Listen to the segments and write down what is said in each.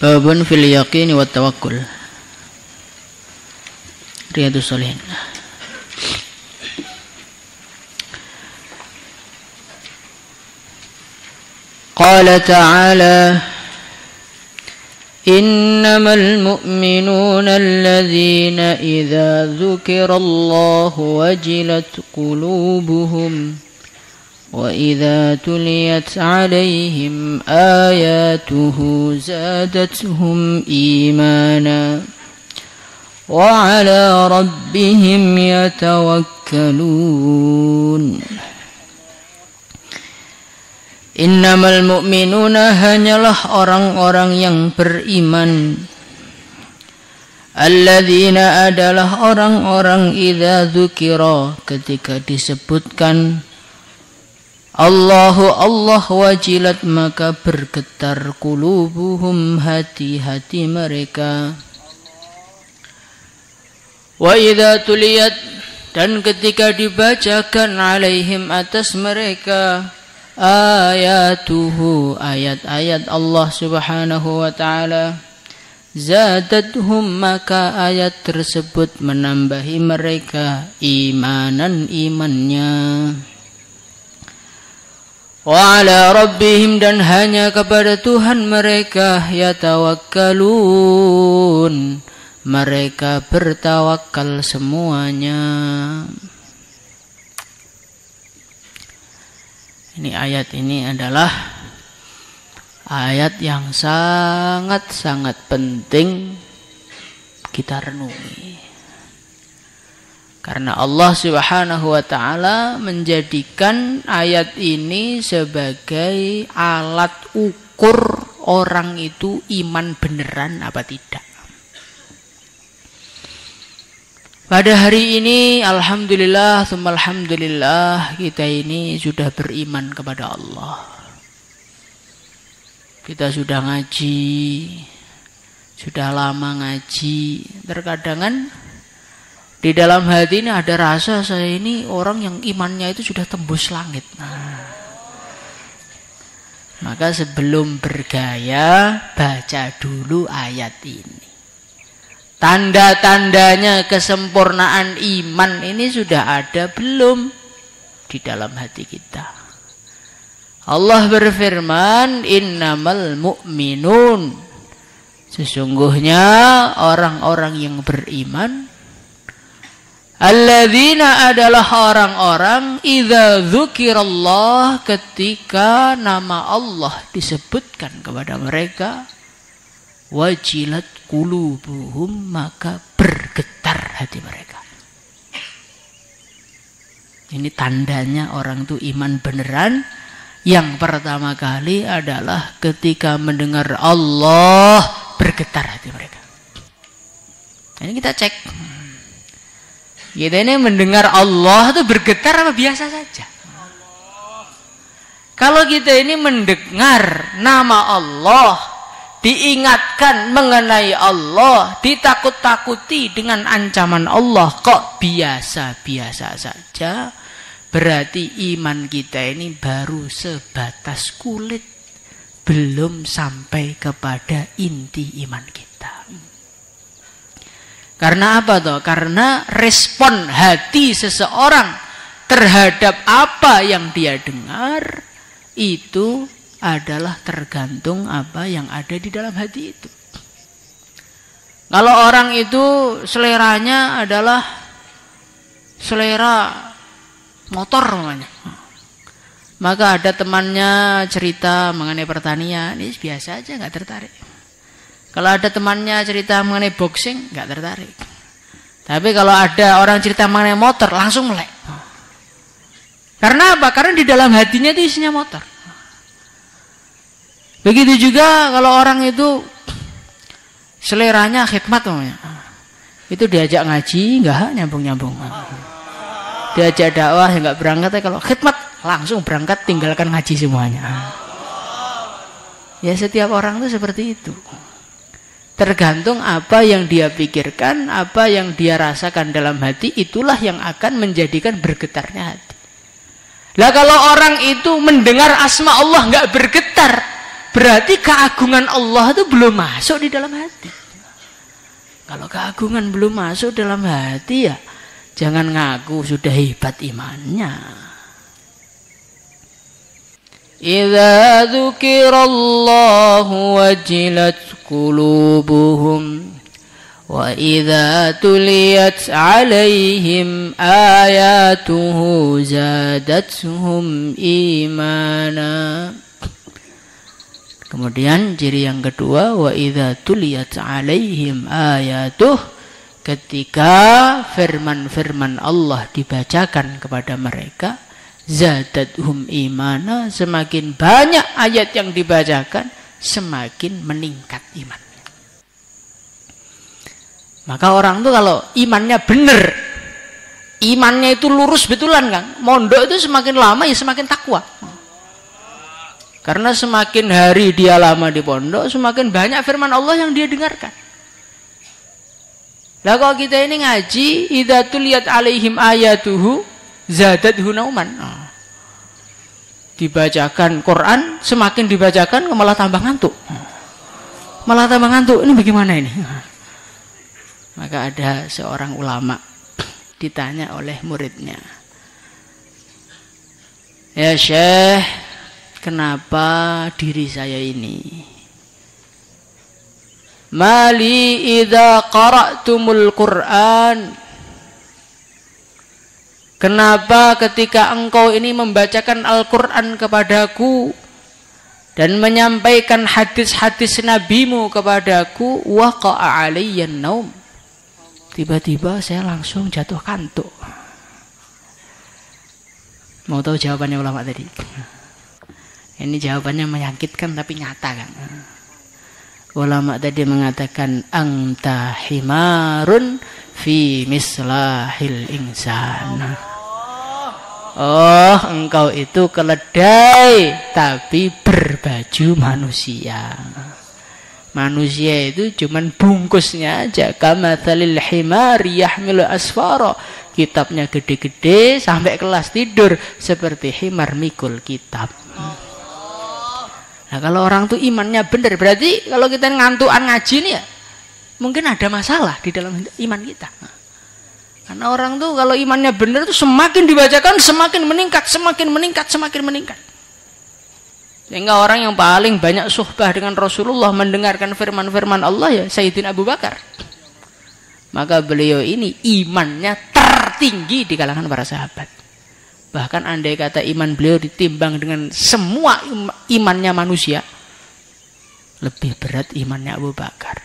Babun fil yaqini wat tawakkul. Riyadhus Shalihin. Qala ta'ala innamal mu'minuna alladhina idza dzukirallahu wajilat qulubuhum wa idza tuliyat 'alaihim ayatuhu zadatuhum imana wa 'ala rabbihim yatawakkalun. Innamal mu'minuna hanyalah orang-orang yang beriman. Alladzina adalah orang-orang idza dzukira ketika disebutkan Allahu Allah wajilat maka bergetar qulubuhum hati-hati mereka. Wa idza tuliyat dan ketika dibacakan alaihim atas mereka ayatuhu ayat-ayat Allah subhanahu wa ta'ala zadatuhum maka ayat tersebut menambahi mereka imanan imannya wa ala rabbihim dan hanya kepada Tuhan mereka yatawakkalun mereka bertawakal semuanya. Ini ayat ini adalah ayat yang sangat-sangat penting kita renungi. Karena Allah Subhanahu wa ta'ala menjadikan ayat ini sebagai alat ukur orang itu iman beneran apa tidak. Pada hari ini alhamdulillah tsumma alhamdulillah kita ini sudah beriman kepada Allah. Kita sudah ngaji, sudah lama ngaji. Terkadang kan di dalam hati ini ada rasa saya ini orang yang imannya itu sudah tembus langit. Maka sebelum bergaya baca dulu ayat ini. Tanda-tandanya kesempurnaan iman ini sudah ada belum di dalam hati kita. Allah berfirman, innamal mu'minun. Sesungguhnya orang-orang yang beriman. Alladzina adalah orang-orang idza dzukirallah ketika nama Allah disebutkan kepada mereka. Wajilat qulubuhum maka bergetar hati mereka. Ini tandanya orang itu iman beneran. Yang pertama kali adalah ketika mendengar Allah bergetar hati mereka. Ini kita cek. Kita ini mendengar Allah itu bergetar apa biasa saja? Kalau kita ini mendengar nama Allah, diingatkan mengenai Allah, ditakut-takuti dengan ancaman Allah, kok biasa-biasa saja, berarti iman kita ini baru sebatas kulit, belum sampai kepada inti iman kita. Karena apa toh? Karena respon hati seseorang terhadap apa yang dia dengar itu adalah tergantung apa yang ada di dalam hati itu. Kalau orang itu seleranya adalah selera motor namanya, maka ada temannya cerita mengenai pertanian, ini biasa aja, nggak tertarik. Kalau ada temannya cerita mengenai boxing, nggak tertarik. Tapi kalau ada orang cerita mengenai motor, langsung melek. Karena apa? Karena di dalam hatinya itu isinya motor. Begitu juga kalau orang itu seleranya khidmat namanya. Itu diajak ngaji enggak nyambung-nyambung. Diajak dakwah enggak berangkat, kalau khidmat langsung berangkat tinggalkan ngaji semuanya. Ya setiap orang itu seperti itu. Tergantung apa yang dia pikirkan, apa yang dia rasakan dalam hati, itulah yang akan menjadikan bergetarnya hati. Lah kalau orang itu mendengar asma Allah enggak bergetar, berarti keagungan Allah itu belum masuk di dalam hati. Kalau keagungan belum masuk dalam hati, ya jangan ngaku sudah hebat imannya. Idza dzukirallahu wajilat qulubuhum wa idza tuliyat 'alaihim ayatuhu zadatuhum imana. Kemudian ciri yang kedua, wa idza tuliyat 'alaihim ayatuh, ketika firman-firman Allah dibacakan kepada mereka, zadatuhum imana, semakin banyak ayat yang dibacakan, semakin meningkat iman. Maka orang tuh kalau imannya benar, imannya itu lurus betulan, Kang, mondok itu semakin lama ya semakin takwa. Karena semakin hari dia lama di pondok, semakin banyak firman Allah yang dia dengarkan. Lah kalau kita ini ngaji, idza tuliyat alaihim ayatuhu zadatuhu nauman. Dibacakan Quran, semakin dibacakan malah tambah ngantuk. Malah tambah ngantuk. Ini bagaimana ini? Maka ada seorang ulama ditanya oleh muridnya, "Ya Syekh, kenapa diri saya ini? Mali idza qara'tumul Qur'an." Kenapa ketika engkau ini membacakan Al-Quran kepadaku dan menyampaikan hadis-hadis nabimu kepadaku, waqa'a alayyan naum, tiba-tiba saya langsung jatuh kantuk. Mau tahu jawabannya ulama tadi? Ini jawabannya menyakitkan tapi nyata, kan? Ulama tadi mengatakan, anta himarun fi mislahil insan. Oh, engkau itu keledai tapi berbaju manusia. Manusia itu cuman bungkusnya aja. Kamatsalil himari yahmilu asfara. Kitabnya gede-gede sampai kelas tidur seperti himar mikul kitab. Nah, kalau orang tuh imannya benar, berarti kalau kita ngantukan ngaji nih ya, mungkin ada masalah di dalam iman kita. Karena orang tuh kalau imannya benar tuh semakin dibacakan semakin meningkat, semakin meningkat, semakin meningkat. Sehingga orang yang paling banyak suhbah dengan Rasulullah, mendengarkan firman-firman Allah, ya Sayyidina Abu Bakar. Maka beliau ini imannya tertinggi di kalangan para sahabat. Bahkan andai kata iman beliau ditimbang dengan semua imannya manusia, lebih berat imannya Abu Bakar.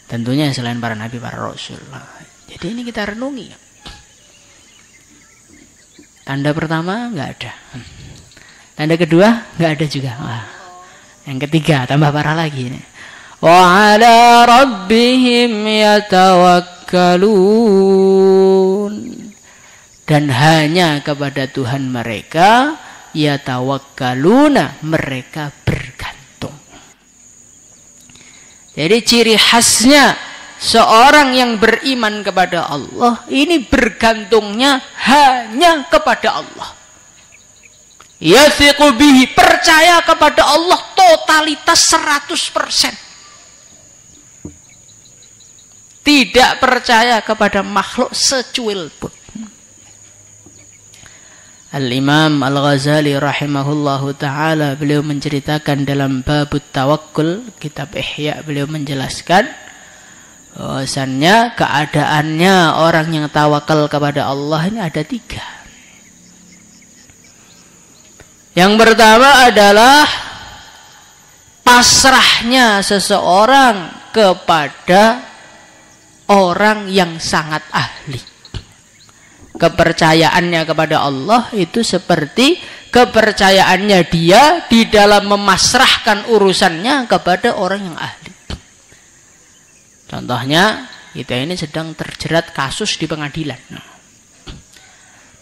Tentunya selain para nabi, para rasul. Jadi ini kita renungi. Tanda pertama nggak ada. Tanda kedua nggak ada juga. Wah. Yang ketiga tambah parah lagi ini. Wa ala rabbihim yatawakkalun. Dan hanya kepada Tuhan mereka yatawakkaluna, mereka bergantung. Jadi ciri khasnya seorang yang beriman kepada Allah ini bergantungnya hanya kepada Allah. Yathiqu bihi, percaya kepada Allah totalitas 100%. Tidak percaya kepada makhluk secuil pun. Al-Imam Al-Ghazali rahimahullahu ta'ala, beliau menceritakan dalam Babut Tawakkul, kitab Ihya, beliau menjelaskan bahwasannya keadaannya orang yang tawakal kepada Allah ini ada 3. Yang pertama adalah pasrahnya seseorang kepada orang yang sangat ahli. Kepercayaannya kepada Allah itu seperti kepercayaannya dia di dalam memasrahkan urusannya kepada orang yang ahli. Contohnya, kita ini sedang terjerat kasus di pengadilan.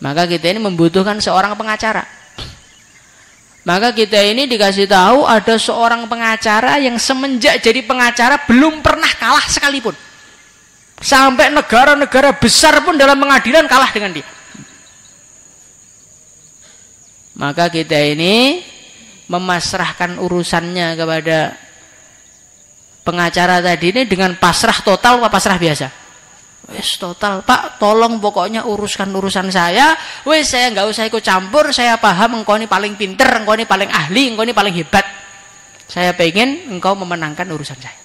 Maka kita ini membutuhkan seorang pengacara. Maka kita ini dikasih tahu ada seorang pengacara yang semenjak jadi pengacara belum pernah kalah sekalipun. Sampai negara-negara besar pun dalam pengadilan kalah dengan dia. Maka kita ini memasrahkan urusannya kepada pengacara tadi ini dengan pasrah total apa pasrah biasa? Wes total, Pak, tolong pokoknya uruskan urusan saya. Wes saya nggak usah ikut campur, saya paham engkau ini paling pinter, engkau ini paling ahli, engkau ini paling hebat. Saya pengen engkau memenangkan urusan saya.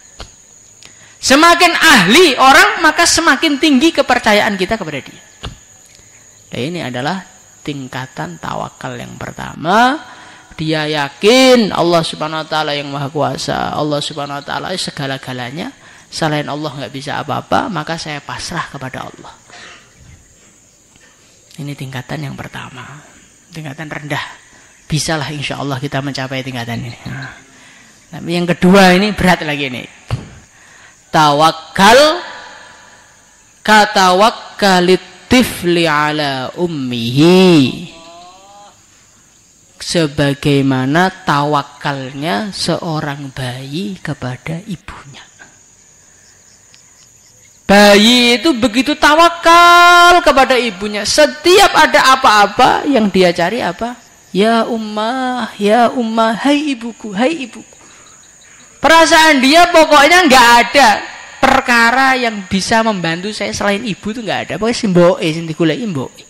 Semakin ahli orang, maka semakin tinggi kepercayaan kita kepada dia. Dan ini adalah tingkatan tawakal yang pertama. Dia yakin Allah Subhanahu wa taala yang Maha Kuasa, Allah Subhanahu wa taala segala-galanya, selain Allah nggak bisa apa-apa, maka saya pasrah kepada Allah. Ini tingkatan yang pertama, tingkatan rendah. Bisalah insya Allah kita mencapai tingkatan ini. Tapi yang kedua ini berat lagi nih. Tawakkal katawakkalit tifli ala ummihi, sebagaimana tawakalnya seorang bayi kepada ibunya. Bayi itu begitu tawakal kepada ibunya. Setiap ada apa-apa yang dia cari apa? Ya ummah, hai ibuku, hai ibuku. Perasaan dia pokoknya nggak ada perkara yang bisa membantu saya selain ibu itu nggak ada. Pokoknya simboke sing digoleki mboke.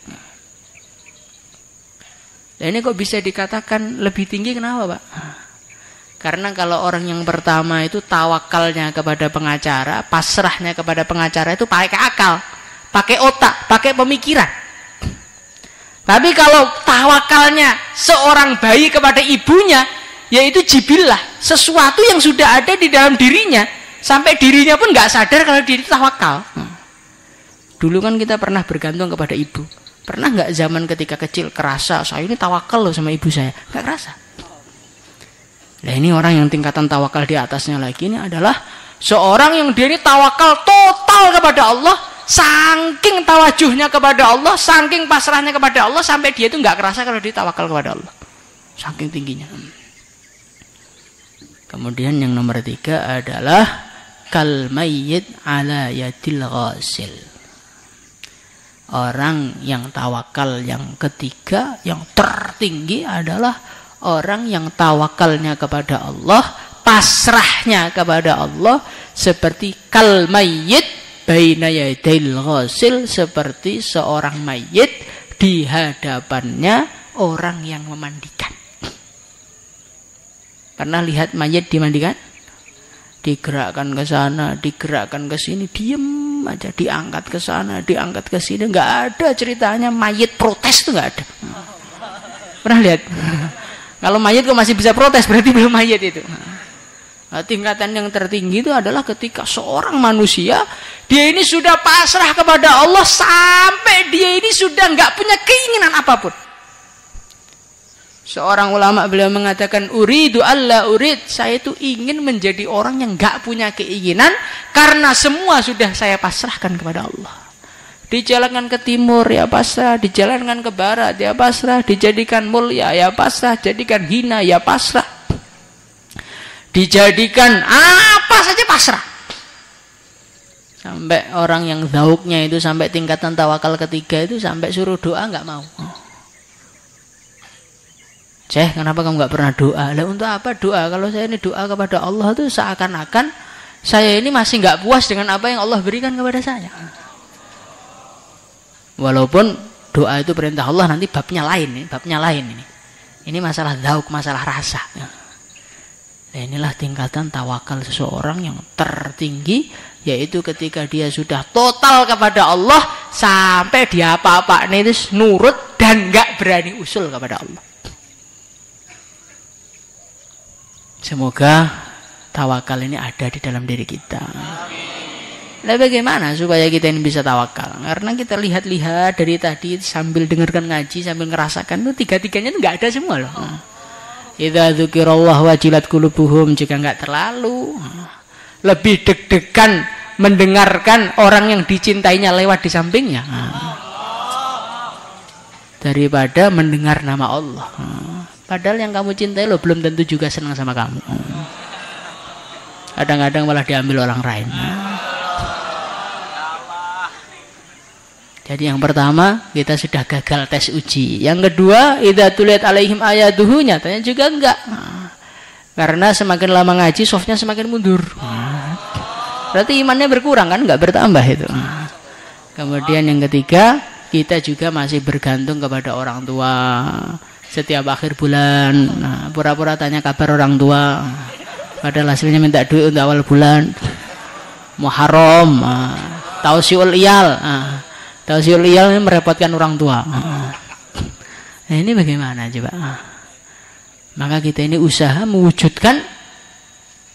Nah, ini kok bisa dikatakan lebih tinggi kenapa, Pak? Karena kalau orang yang pertama itu tawakalnya kepada pengacara, pasrahnya kepada pengacara itu pakai akal, pakai otak, pakai pemikiran. Tapi kalau tawakalnya seorang bayi kepada ibunya, yaitu jibillah, sesuatu yang sudah ada di dalam dirinya, sampai dirinya pun nggak sadar kalau diri tawakal. Dulu kan kita pernah bergantung kepada ibu. Pernah nggak zaman ketika kecil kerasa saya ini tawakal loh sama ibu saya? Nggak kerasa. Nah ini orang yang tingkatan tawakal di atasnya lagi ini adalah seorang yang dia ini tawakal total kepada Allah, saking tawajuhnya kepada Allah, saking pasrahnya kepada Allah, sampai dia itu nggak kerasa kalau dia tawakal kepada Allah, saking tingginya. Kemudian yang nomor 3 adalah kal mayyit ala yadil ghasil. Orang yang tawakal yang ketiga, yang tertinggi adalah orang yang tawakalnya kepada Allah, pasrahnya kepada Allah seperti kal mayyit baina yadil ghasil, seperti seorang mayit di hadapannya orang yang memandikan. Pernah lihat mayat dimandikan? Digerakkan ke sana, digerakkan ke sini, diem aja, diangkat ke sana, diangkat ke sini, nggak ada ceritanya mayat protes, itu nggak ada. Pernah lihat? Kalau mayat kok masih bisa protes, berarti belum mayat itu. Nah, tingkatan yang tertinggi itu adalah ketika seorang manusia, dia ini sudah pasrah kepada Allah sampai dia ini sudah nggak punya keinginan apapun. Seorang ulama beliau mengatakan uridu alla urid, saya itu ingin menjadi orang yang nggak punya keinginan karena semua sudah saya pasrahkan kepada Allah. Dijalankan ke timur ya pasrah, dijalankan ke barat ya pasrah, dijadikan mulia ya pasrah, jadikan hina ya pasrah, dijadikan apa saja pasrah. Sampai orang yang zauknya itu sampai tingkatan tawakal ketiga itu sampai suruh doa nggak mau. Syekh, kenapa kamu nggak pernah doa? Lah untuk apa doa? Kalau saya ini doa kepada Allah itu seakan-akan saya ini masih nggak puas dengan apa yang Allah berikan kepada saya. Walaupun doa itu perintah Allah, nanti babnya lain ini. Ini masalah zauk, masalah rasa. Nah, inilah tingkatan tawakal seseorang yang tertinggi, yaitu ketika dia sudah total kepada Allah sampai dia apa-apa ini nurut dan nggak berani usul kepada Allah. Semoga tawakal ini ada di dalam diri kita. Nah, bagaimana supaya kita ini bisa tawakal? Karena kita lihat-lihat dari tadi sambil dengarkan ngaji, sambil ngerasakan itu tiga-tiganya itu nggak ada semua loh. Idza dzukirallah wajilat qulubuhum, jika nggak terlalu lebih deg-degan mendengarkan orang yang dicintainya lewat di sampingnya daripada mendengar nama Allah. Padahal yang kamu cintai lo belum tentu juga senang sama kamu. Kadang-kadang malah diambil orang lain. Jadi yang pertama kita sudah gagal tes uji. Yang kedua, idza tuliyat alaihim ayatuhu, nyatanya juga enggak. Karena semakin lama ngaji softnya semakin mundur. Berarti imannya berkurang kan, enggak bertambah itu. Kemudian yang ketiga, kita juga masih bergantung kepada orang tua. Setiap akhir bulan, pura-pura tanya kabar orang tua, padahal hasilnya minta duit untuk awal bulan. Muharram, tausiul iyal, tausiul iyal ini merepotkan orang tua. Nah, ini bagaimana coba? Maka kita ini usaha mewujudkan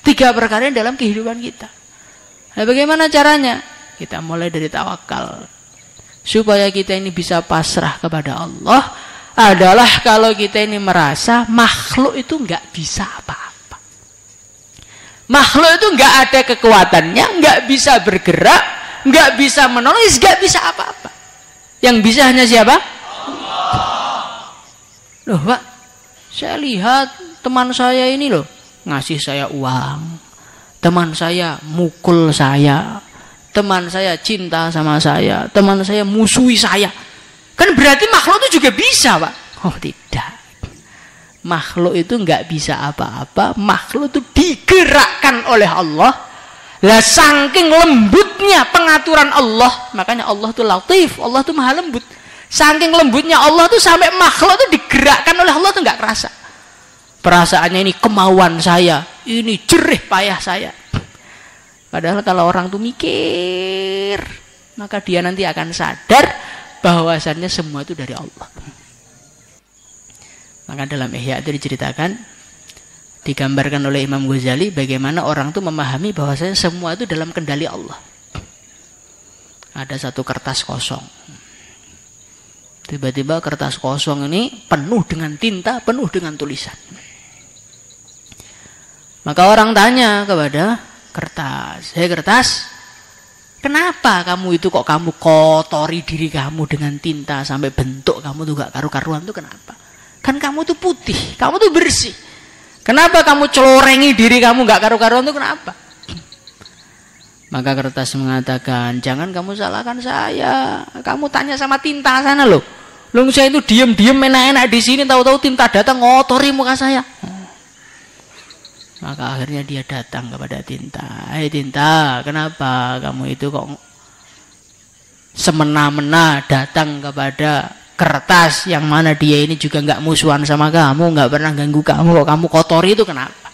3 perkara dalam kehidupan kita. Nah, bagaimana caranya? Kita mulai dari tawakal. Supaya kita ini bisa pasrah kepada Allah adalah kalau kita ini merasa makhluk itu nggak bisa apa-apa. Makhluk itu nggak ada kekuatannya, nggak bisa bergerak, nggak bisa menolong, nggak bisa apa-apa. Yang bisa hanya siapa? Allah. Loh Pak, saya lihat teman saya ini loh ngasih saya uang, teman saya mukul saya, teman saya cinta sama saya, teman saya musuhi saya. Kan berarti makhluk itu juga bisa, Pak. Oh tidak. Makhluk itu nggak bisa apa-apa. Makhluk itu digerakkan oleh Allah. Lah saking lembutnya pengaturan Allah, makanya Allah itu latif, Allah itu maha lembut. Saking lembutnya Allah itu sampai makhluk itu digerakkan oleh Allah itu nggak kerasa. Perasaannya ini kemauan saya, ini jerih payah saya. Padahal kalau orang itu mikir, maka dia nanti akan sadar bahwasannya semua itu dari Allah. Maka dalam Ihya itu diceritakan, digambarkan oleh Imam Ghazali bagaimana orang itu memahami bahwasanya semua itu dalam kendali Allah. Ada satu kertas kosong. Tiba-tiba kertas kosong ini penuh dengan tinta, penuh dengan tulisan. Maka orang tanya kepada kertas, "Hei kertas, kenapa kamu itu kok kamu kotori diri kamu dengan tinta sampai bentuk kamu tuh gak karu-karuan tuh kenapa? Kan kamu tuh putih, kamu tuh bersih. Kenapa kamu celorengi diri kamu gak karu-karuan tuh kenapa?" Maka kertas mengatakan, "Jangan kamu salahkan saya. Kamu tanya sama tinta sana loh. Loh saya itu diem-diem enak-enak di sini, tahu-tahu tinta datang ngotori muka saya." Maka akhirnya dia datang kepada tinta. "Hei tinta, kenapa kamu itu kok semena-mena datang kepada kertas yang mana dia ini juga nggak musuhan sama kamu, nggak pernah ganggu kamu, kok kamu kotori itu kenapa?"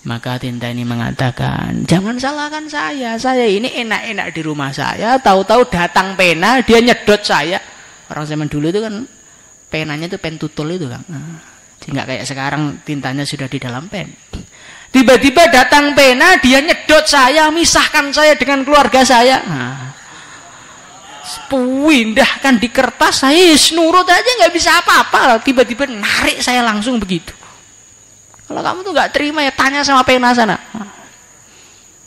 Maka tinta ini mengatakan, "Jangan salahkan saya ini enak-enak di rumah saya, tahu-tahu datang pena, dia nyedot saya." Orang zaman dulu itu kan penanya itu pen tutul itu kan. Nggak kayak sekarang tintanya sudah di dalam pen. Tiba-tiba datang pena, dia nyedot saya, misahkan saya dengan keluarga saya. Pindahkan di kertas, saya nurut aja nggak bisa apa-apa. Tiba-tiba narik saya langsung begitu. Kalau kamu tuh nggak terima ya tanya sama pena sana.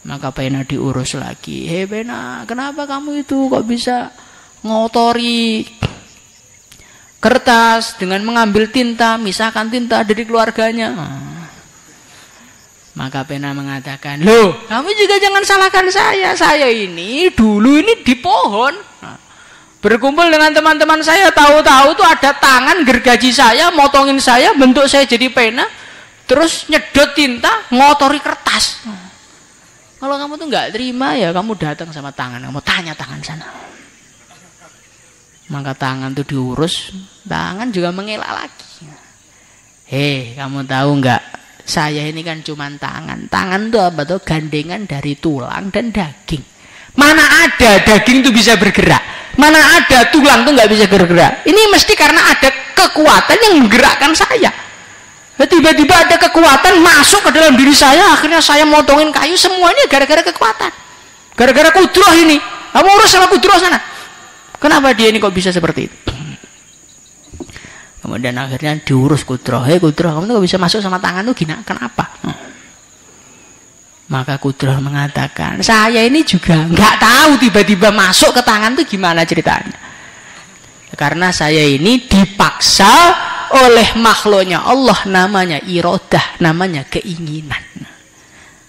Maka pena diurus lagi. "Hei pena, kenapa kamu itu kok bisa ngotori kertas dengan mengambil tinta, misahkan tinta dari keluarganya?" Maka pena mengatakan, "Loh, kamu juga jangan salahkan saya. Saya ini dulu ini di pohon, berkumpul dengan teman-teman saya, tahu-tahu tuh ada tangan gergaji saya, motongin saya, bentuk saya jadi pena, terus nyedot tinta, ngotori kertas. Kalau kamu tuh nggak terima ya kamu datang sama tangan, kamu tanya tangan sana." Maka tangan itu diurus, tangan juga mengelak lagi. "Hei, kamu tahu nggak? Saya ini kan cuma tangan. Tangan itu apa tuh? Gandengan dari tulang dan daging. Mana ada daging itu bisa bergerak? Mana ada tulang itu nggak bisa bergerak? Ini mesti karena ada kekuatan yang menggerakkan saya. Tiba-tiba ada kekuatan masuk ke dalam diri saya, akhirnya saya motongin kayu, semuanya gara-gara kekuatan. Gara-gara kudroh ini. Kamu urus sama kudroh sana. Kenapa dia ini kok bisa seperti itu?" Kemudian akhirnya diurus kudroh. "Hei kudroh, kamu tuh kok bisa masuk sama tangan tuh gini? Kenapa?" Maka kudroh mengatakan, "Saya ini juga nggak tahu tiba-tiba masuk ke tangan tuh gimana ceritanya. Karena saya ini dipaksa oleh makhluknya Allah, namanya irodah, namanya keinginan.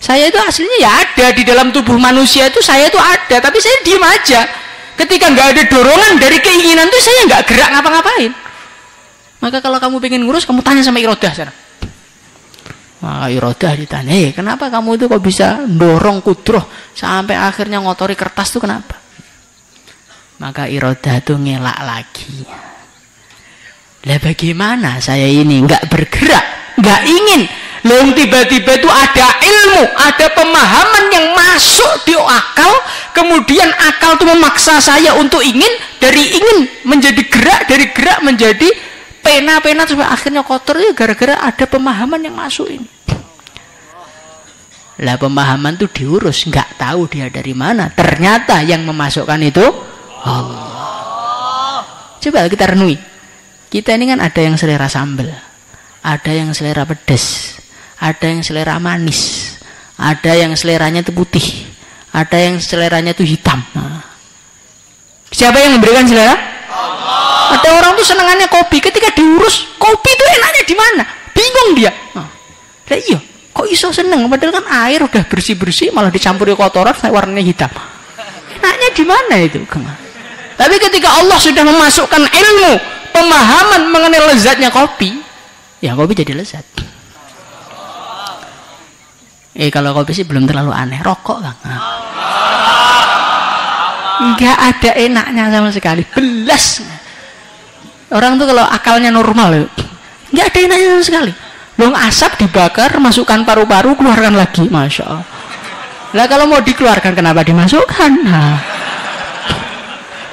Saya itu aslinya ya ada di dalam tubuh manusia itu, saya itu ada, tapi saya diem aja. Ketika nggak ada dorongan dari keinginan itu saya nggak gerak ngapa-ngapain. Maka kalau kamu pengen ngurus, kamu tanya sama irodah sana. Maka irodah ditanya, kenapa kamu itu kok bisa dorong kudroh sampai akhirnya ngotori kertas itu kenapa? Maka irodah itu ngelak lagi. Lah bagaimana saya ini nggak bergerak, nggak ingin. Lalu tiba-tiba itu ada ilmu, ada pemahaman yang masuk di akal, kemudian akal itu memaksa saya untuk ingin, dari ingin menjadi gerak, dari gerak menjadi pena-pena sampai akhirnya kotor ya gara-gara ada pemahaman yang masuk ini. Lah pemahaman itu diurus, nggak tahu dia dari mana. Ternyata yang memasukkan itu Allah. Coba kita renungi. Kita ini kan ada yang selera sambal, ada yang selera pedas, ada yang selera manis, ada yang seleranya itu putih, ada yang seleranya itu hitam. Nah, siapa yang memberikan selera? Allah. Ada orang tuh senangannya kopi, ketika diurus kopi itu enaknya di mana? Bingung dia. Nah, iya, kok iso seneng? Padahal kan air udah bersih-bersih malah dicampuri kotoran warnanya hitam. Enaknya di mana itu? Tapi ketika Allah sudah memasukkan ilmu, pemahaman mengenai lezatnya kopi, ya kopi jadi lezat. Kalau kopi sih belum terlalu aneh, rokok Bang. Enggak ada enaknya sama sekali, belas. Orang tuh kalau akalnya normal, enggak ada enaknya sama sekali. Long asap dibakar, masukkan paru-paru, keluarkan lagi, masya Allah. Lah kalau mau dikeluarkan kenapa dimasukkan? Nah.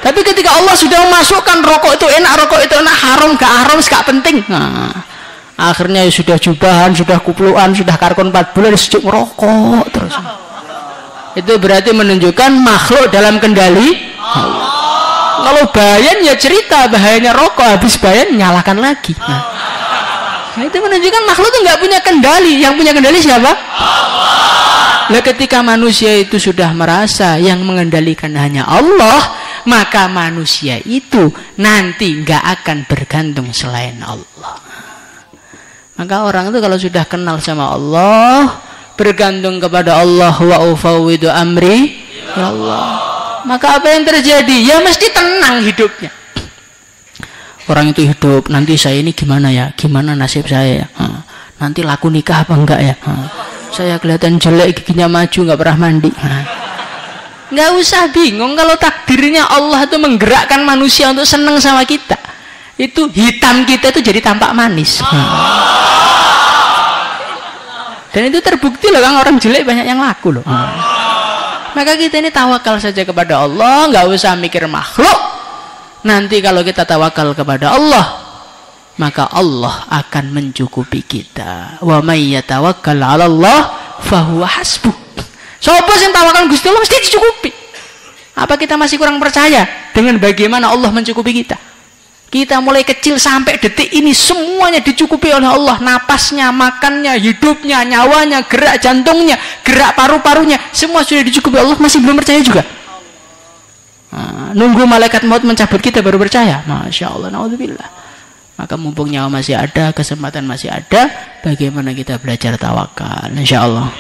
Tapi ketika Allah sudah memasukkan rokok itu enak, haram, gak penting. Nah, akhirnya sudah jubahan, sudah kupluan, sudah karkon 4 bulan sejuk merokok terus. Itu berarti menunjukkan makhluk dalam kendali Allah. Kalau bayan ya cerita bahayanya rokok, habis bayan nyalakan lagi. Nah, itu menunjukkan makhluk itu nggak punya kendali. Yang punya kendali siapa? Allah. Nah, ketika manusia itu sudah merasa yang mengendalikan hanya Allah, maka manusia itu nanti nggak akan bergantung selain Allah. Maka orang itu kalau sudah kenal sama Allah, bergantung kepada Allah, wa ufawwidu amri ya Allah, maka apa yang terjadi? Ya mesti tenang hidupnya. Orang itu hidup, nanti saya ini gimana ya? Gimana nasib saya ya? Nanti laku nikah apa enggak ya? Saya kelihatan jelek, giginya maju, nggak pernah mandi. Nggak usah bingung kalau takdirnya Allah itu menggerakkan manusia untuk senang sama kita. Itu hitam kita itu jadi tampak manis. Dan itu terbukti loh kan, orang jelek banyak yang laku loh. Maka kita ini tawakal saja kepada Allah, nggak usah mikir makhluk. Nanti kalau kita tawakal kepada Allah, maka Allah akan mencukupi kita. Wa may yatawakkal 'ala Allah fahuwa hasbuh. Sopo sing tawakal Gusti Allah mesti dicukupi. Apa kita masih kurang percaya dengan bagaimana Allah mencukupi kita? Kita mulai kecil sampai detik ini semuanya dicukupi oleh Allah. Napasnya, makannya, hidupnya, nyawanya, gerak jantungnya, gerak paru-parunya, semua sudah dicukupi Allah. Masih belum percaya juga? Nunggu malaikat maut mencabut kita baru percaya? Masya Allah, naudzubillah. Maka mumpung nyawa masih ada, kesempatan masih ada, bagaimana kita belajar tawakal? Insya Allah.